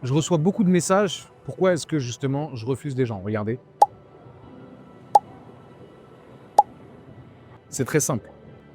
Je reçois beaucoup de messages. Pourquoi est-ce que justement je refuse des gens? Regardez. C'est très simple.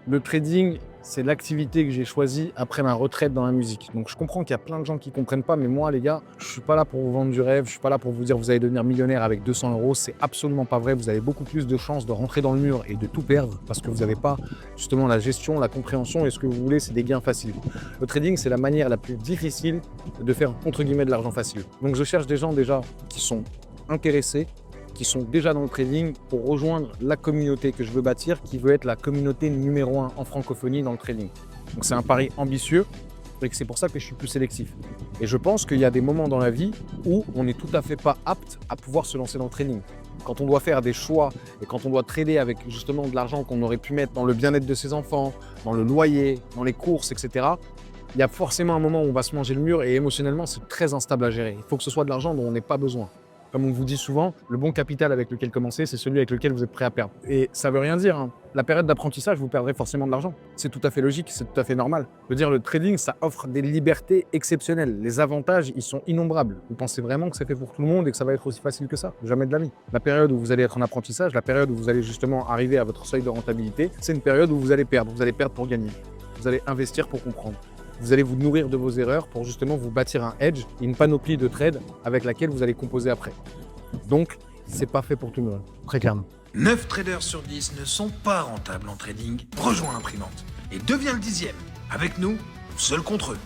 Le trading, c'est l'activité que j'ai choisie après ma retraite dans la musique. Donc je comprends qu'il y a plein de gens qui ne comprennent pas, mais moi les gars, je ne suis pas là pour vous vendre du rêve, je ne suis pas là pour vous dire vous allez devenir millionnaire avec 200 euros. C'est absolument pas vrai. Vous avez beaucoup plus de chances de rentrer dans le mur et de tout perdre parce que vous n'avez pas justement la gestion, la compréhension et ce que vous voulez, c'est des gains faciles. Le trading, c'est la manière la plus difficile de faire entre guillemets de l'argent facile. Donc je cherche des gens déjà qui sont intéressés, qui sont déjà dans le trading pour rejoindre la communauté que je veux bâtir, qui veut être la communauté numéro 1 en francophonie dans le trading. Donc c'est un pari ambitieux et c'est pour ça que je suis plus sélectif. Et je pense qu'il y a des moments dans la vie où on n'est tout à fait pas apte à pouvoir se lancer dans le trading. Quand on doit faire des choix et quand on doit trader avec justement de l'argent qu'on aurait pu mettre dans le bien-être de ses enfants, dans le loyer, dans les courses, etc., il y a forcément un moment où on va se manger le mur et émotionnellement, c'est très instable à gérer. Il faut que ce soit de l'argent dont on n'ait pas besoin. Comme on vous dit souvent, le bon capital avec lequel commencer, c'est celui avec lequel vous êtes prêt à perdre. Et ça veut rien dire, hein. La période d'apprentissage, vous perdrez forcément de l'argent. C'est tout à fait logique, c'est tout à fait normal. Je veux dire, le trading, ça offre des libertés exceptionnelles. Les avantages, ils sont innombrables. Vous pensez vraiment que c'est fait pour tout le monde et que ça va être aussi facile que ça? Jamais de la vie. La période où vous allez être en apprentissage, la période où vous allez justement arriver à votre seuil de rentabilité, c'est une période où vous allez perdre. Vous allez perdre pour gagner. Vous allez investir pour comprendre. Vous allez vous nourrir de vos erreurs pour justement vous bâtir un edge, une panoplie de trades avec laquelle vous allez composer après. Donc, c'est pas fait pour tout le monde, très clairement. 9 traders sur 10 ne sont pas rentables en trading. Rejoins Imprimante et deviens le 10e. Avec nous, seul contre eux.